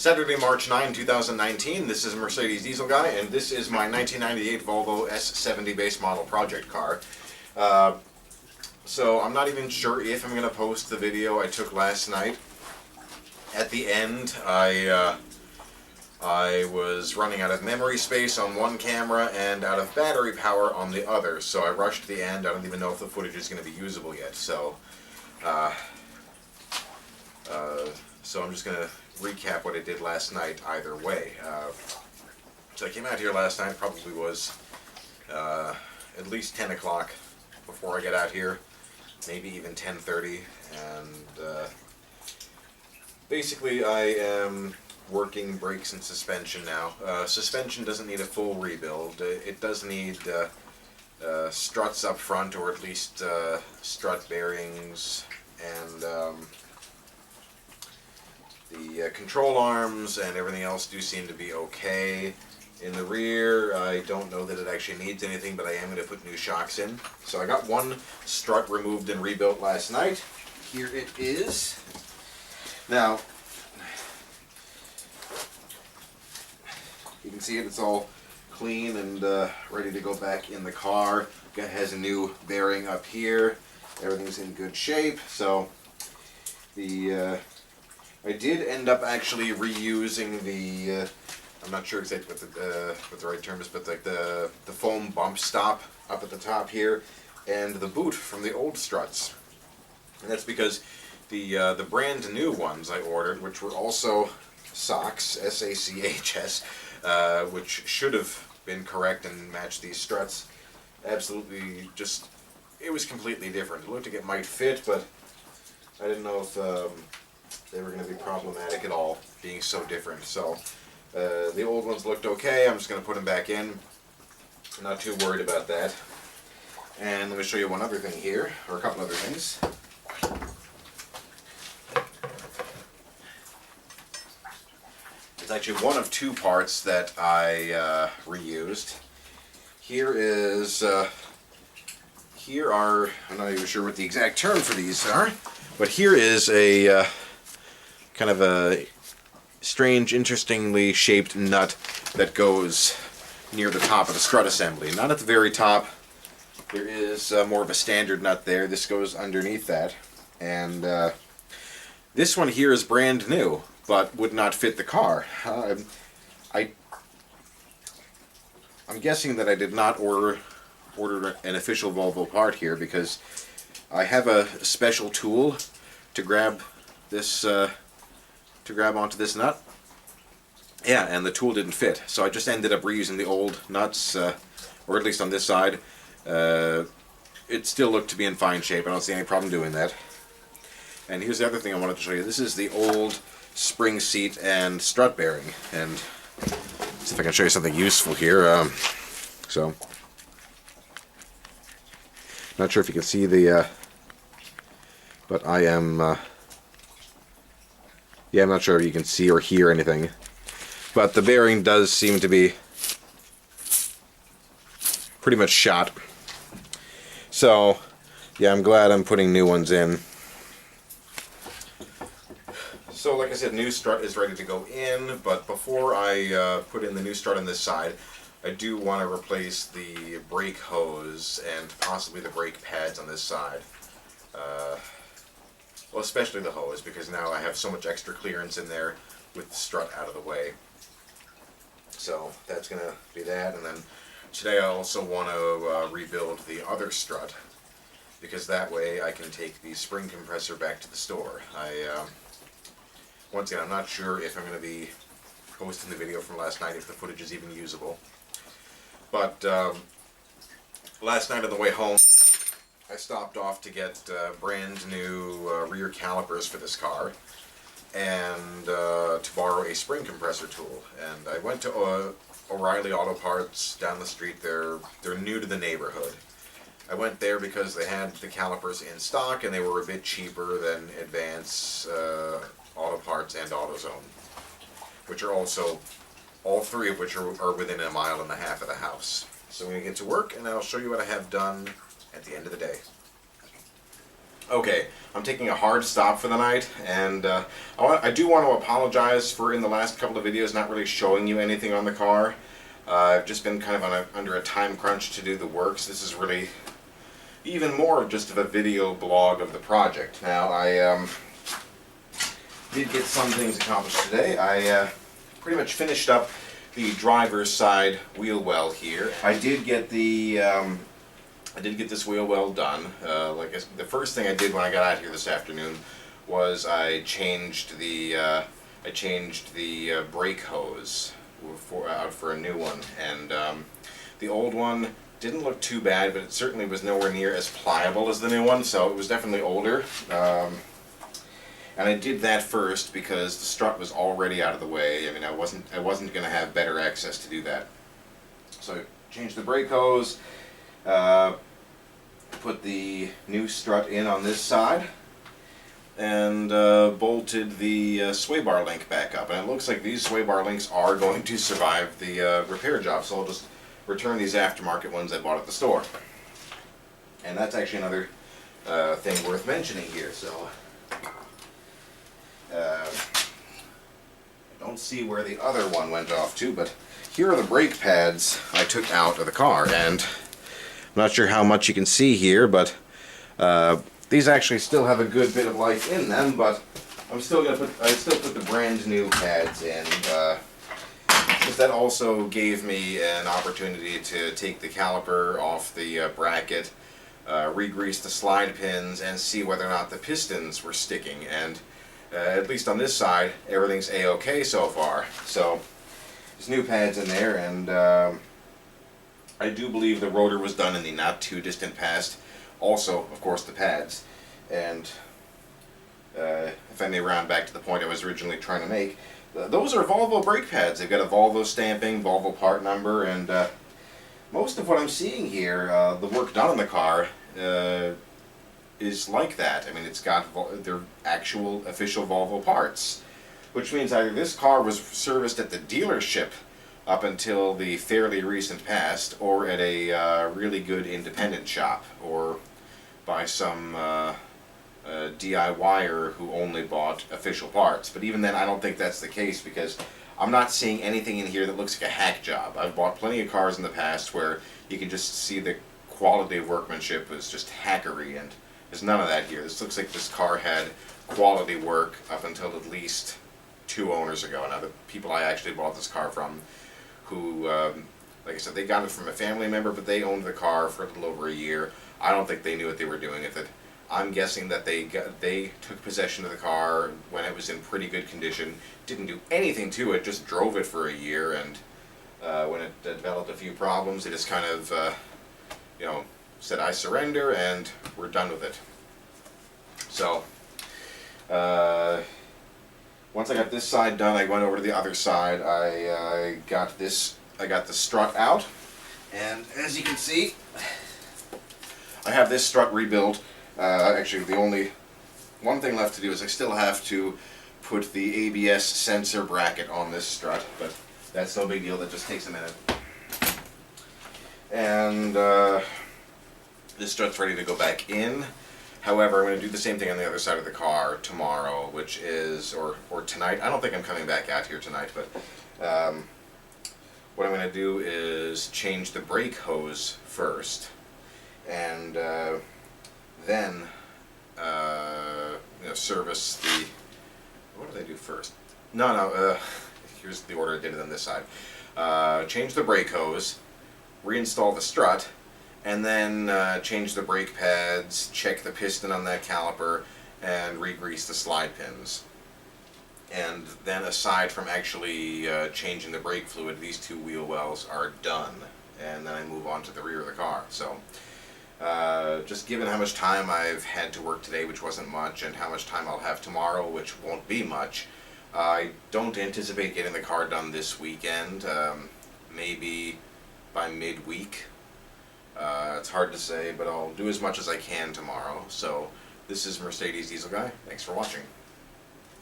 Saturday, March 9, 2019. This is Mercedes Diesel Guy, and this is my 1998 Volvo S70 base model project car. So I'm not even sure if I'm going to post the video I took last night. At the end, I was running out of memory space on one camera and out of battery power on the other, so I rushed the end. I don't even know if the footage is going to be usable yet, so I'm just going to recap what I did last night either way. So I came out here last night, probably was at least 10 o'clock before I got out here, maybe even 10:30, and basically I am working brakes and suspension now. Suspension doesn't need a full rebuild. It does need struts up front, or at least strut bearings, and the control arms and everything else do seem to be okay. In the rear, I don't know that it actually needs anything, but I am going to put new shocks in. So I got one strut removed and rebuilt last night. Here it is. Now, you can see it's all clean and ready to go back in the car. It has a new bearing up here. Everything's in good shape. So I did end up actually reusing the I'm not sure exactly what the right term is, but like the foam bump stop up at the top here, and the boot from the old struts. And that's because the brand new ones I ordered, which were also socks, S-A-C-H-S, which should have been correct and matched these struts, absolutely just, it was completely different. It looked like it might fit, but I didn't know if they were going to be problematic at all, being so different. So the old ones looked okay. I'm just going to put them back in. I'm not too worried about that. And let me show you one other thing here, or a couple other things. It's actually one of two parts that I reused. Here are, I'm not even sure what the exact term for these are, but here is a kind of a strange, interestingly shaped nut that goes near the top of the strut assembly. Not at the very top. There is more of a standard nut there. This goes underneath that. And this one here is brand new, but would not fit the car. I'm guessing that I did not order an official Volvo part here, because I have a special tool to grab this grab onto this nut. Yeah, and the tool didn't fit, so I just ended up reusing the old nuts, or at least on this side. It still looked to be in fine shape. I don't see any problem doing that. And here's the other thing I wanted to show you. This is the old spring seat and strut bearing, and see if I can show you something useful here. So, not sure if you can see the, but I am, yeah, I'm not sure if you can see or hear anything, but the bearing does seem to be pretty much shot. So, yeah, I'm glad I'm putting new ones in. So, like I said, new strut is ready to go in, but before I put in the new strut on this side, I do want to replace the brake hose and possibly the brake pads on this side. Well, especially the hose, because now I have so much extra clearance in there with the strut out of the way. So that's going to be that. And then today I also want to rebuild the other strut, because that way I can take the spring compressor back to the store. Once again, I'm not sure if I'm going to be posting the video from last night, if the footage is even usable. But last night on the way home, I stopped off to get brand new rear calipers for this car, and to borrow a spring compressor tool. And I went to O'Reilly Auto Parts down the street. They're new to the neighborhood. I went there because they had the calipers in stock, and they were a bit cheaper than Advance, Auto Parts, and AutoZone, which are also, all three of which are within a mile and a half of the house. So I'm going to get to work, and I'll show you what I have done at the end of the day. Okay, I'm taking a hard stop for the night, and I do want to apologize for in the last couple of videos not really showing you anything on the car. I've just been kind of under a time crunch to do the work, so this is really even more just of a video blog of the project. Now, I did get some things accomplished today. I pretty much finished up the driver's side wheel well here. I did get this wheel well done. The first thing I did when I got out here this afternoon was I changed the brake hose out for a new one, and the old one didn't look too bad, but it certainly was nowhere near as pliable as the new one, so it was definitely older. And I did that first because the strut was already out of the way. I mean, I wasn't going to have better access to do that. So I changed the brake hose, put the new strut in on this side, and bolted the sway bar link back up. And it looks like these sway bar links are going to survive the repair job, so I'll just return these aftermarket ones I bought at the store. And that's actually another thing worth mentioning here. So I don't see where the other one went off to, but here are the brake pads I took out of the car, and I'm not sure how much you can see here, but these actually still have a good bit of life in them, but I still put the brand new pads in, because that also gave me an opportunity to take the caliper off the bracket, re-grease the slide pins, and see whether or not the pistons were sticking. And at least on this side, everything's a-okay so far. So there's new pads in there, and I do believe the rotor was done in the not too distant past. Also, of course, the pads. And if I may round back to the point I was originally trying to make, those are Volvo brake pads. They've got a Volvo stamping, Volvo part number, and most of what I'm seeing here, the work done on the car, is like that. I mean, it's got their actual official Volvo parts, which means either this car was serviced at the dealership up until the fairly recent past, or at a really good independent shop, or by some DIYer who only bought official parts. But even then, I don't think that's the case, because I'm not seeing anything in here that looks like a hack job. I've bought plenty of cars in the past where you can just see the quality of workmanship was just hackery, and there's none of that here. This looks like this car had quality work up until at least 2 owners ago. Now, the people I actually bought this car from, who, like I said, they got it from a family member, but they owned the car for a little over a year. I don't think they knew what they were doing with it. I'm guessing that they took possession of the car when it was in pretty good condition, didn't do anything to it, just drove it for a year, and when it developed a few problems, they just kind of, said, I surrender, and we're done with it. So, once I got this side done, I went over to the other side. I got the strut out, and as you can see, I have this strut rebuilt. Actually, the only one thing left to do is I still have to put the ABS sensor bracket on this strut, but that's no big deal. That just takes a minute. And this strut's ready to go back in. However, I'm going to do the same thing on the other side of the car tomorrow, which is, or tonight. I don't think I'm coming back out here tonight, but what I'm going to do is change the brake hose first, and then service the. What did I do first? No. Here's the order I did it on this side. Change the brake hose, reinstall the strut, and then change the brake pads, check the piston on that caliper, and re-grease the slide pins. And then, aside from actually changing the brake fluid, these 2 wheel wells are done. And then I move on to the rear of the car. So, just given how much time I've had to work today, which wasn't much, and how much time I'll have tomorrow, which won't be much, I don't anticipate getting the car done this weekend. Maybe by midweek. It's hard to say, but I'll do as much as I can tomorrow. So, this is Mercedes Diesel Guy. Thanks for watching.